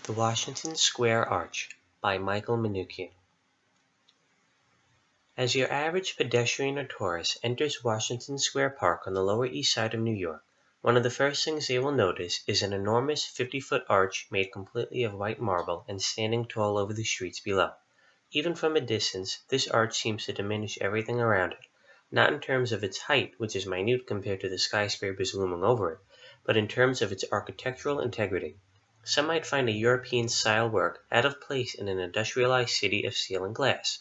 The Washington Square Arch by Michael Minuchin. As your average pedestrian or tourist enters Washington Square Park on the Lower East Side of New York, one of the first things they will notice is an enormous 50-foot arch made completely of white marble and standing tall over the streets below. Even from a distance, this arch seems to diminish everything around it, not in terms of its height, which is minute compared to the skyscrapers looming over it, but in terms of its architectural integrity. Some might find a European-style work out of place in an industrialized city of steel and glass.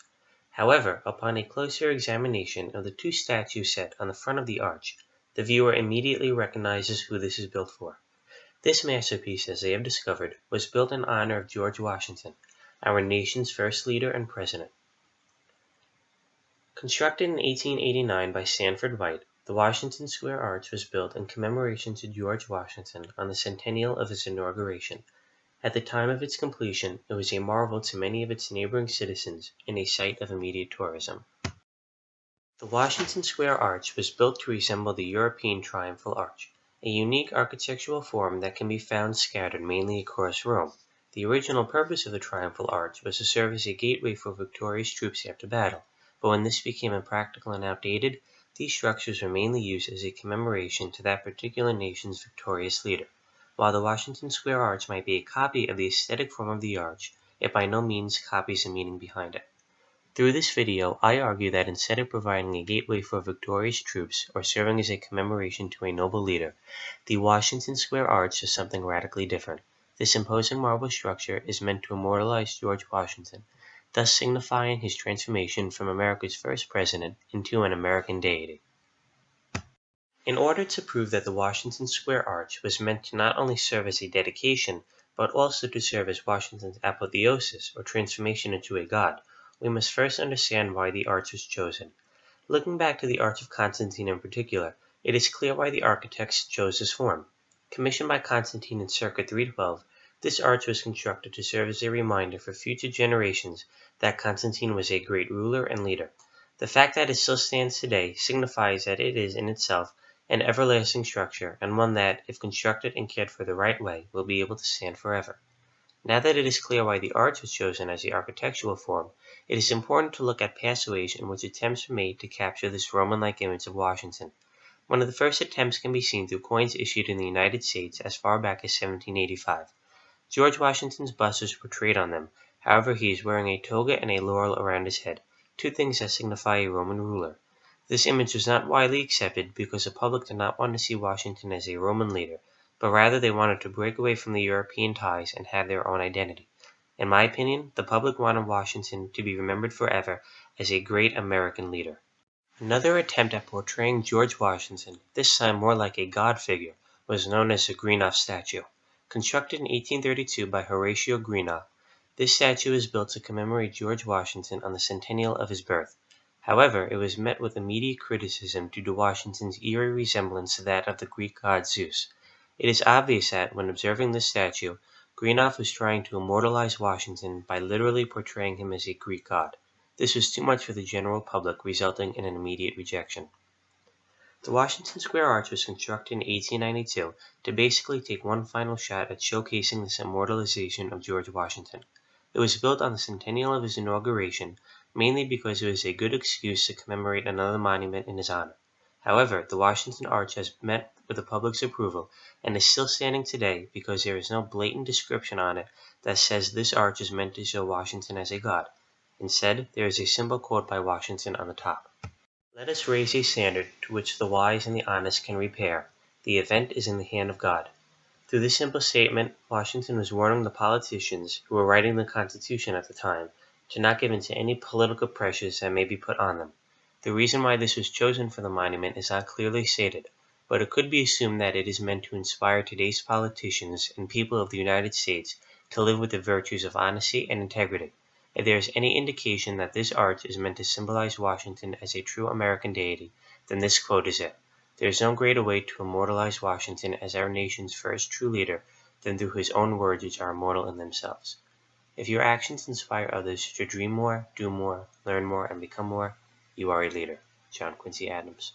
However, upon a closer examination of the two statues set on the front of the arch, the viewer immediately recognizes who this is built for. This masterpiece, as they have discovered, was built in honor of George Washington, our nation's first leader and president. Constructed in 1889 by Sanford White, the Washington Square Arch was built in commemoration to George Washington on the centennial of his inauguration. At the time of its completion, it was a marvel to many of its neighboring citizens and a site of immediate tourism. The Washington Square Arch was built to resemble the European Triumphal Arch, a unique architectural form that can be found scattered mainly across Rome. The original purpose of the Triumphal Arch was to serve as a gateway for victorious troops after battle, but when this became impractical and outdated, these structures were mainly used as a commemoration to that particular nation's victorious leader. While the Washington Square Arch might be a copy of the aesthetic form of the arch, it by no means copies the meaning behind it. Through this video, I argue that instead of providing a gateway for victorious troops or serving as a commemoration to a noble leader, the Washington Square Arch is something radically different. This imposing marble structure is meant to immortalize George Washington, thus signifying his transformation from America's first president into an American deity. In order to prove that the Washington Square Arch was meant to not only serve as a dedication, but also to serve as Washington's apotheosis or transformation into a god, we must first understand why the arch was chosen. Looking back to the Arch of Constantine in particular, it is clear why the architects chose this form. Commissioned by Constantine in circa 312, this arch was constructed to serve as a reminder for future generations that Constantine was a great ruler and leader. The fact that it still stands today signifies that it is in itself an everlasting structure, and one that, if constructed and cared for the right way, will be able to stand forever. Now that it is clear why the arch was chosen as the architectural form, it is important to look at past ways in which attempts were made to capture this Roman-like image of Washington. One of the first attempts can be seen through coins issued in the United States as far back as 1785. George Washington's bust is portrayed on them, however he is wearing a toga and a laurel around his head, two things that signify a Roman ruler. This image was not widely accepted because the public did not want to see Washington as a Roman leader, but rather they wanted to break away from the European ties and have their own identity. In my opinion, the public wanted Washington to be remembered forever as a great American leader. Another attempt at portraying George Washington, this time more like a god figure, was known as the Greenough statue. Constructed in 1832 by Horatio Greenough, this statue was built to commemorate George Washington on the centennial of his birth. However, it was met with immediate criticism due to Washington's eerie resemblance to that of the Greek god Zeus. It is obvious that, when observing this statue, Greenough was trying to immortalize Washington by literally portraying him as a Greek god. This was too much for the general public, resulting in an immediate rejection. The Washington Square Arch was constructed in 1892 to basically take one final shot at showcasing this immortalization of George Washington. It was built on the centennial of his inauguration, mainly because it was a good excuse to commemorate another monument in his honor. However, the Washington Arch has met with the public's approval and is still standing today because there is no blatant description on it that says this arch is meant to show Washington as a god. Instead, there is a simple quote by Washington on the top. "Let us raise a standard to which the wise and the honest can repair. The event is in the hand of God." Through this simple statement, Washington was warning the politicians who were writing the Constitution at the time to not give in to any political pressures that may be put on them. The reason why this was chosen for the monument is not clearly stated, but it could be assumed that it is meant to inspire today's politicians and people of the United States to live with the virtues of honesty and integrity. If there is any indication that this arch is meant to symbolize Washington as a true American deity, then this quote is it. There is no greater way to immortalize Washington as our nation's first true leader than through his own words, which are immortal in themselves. If your actions inspire others to dream more, do more, learn more, and become more, you are a leader. John Quincy Adams.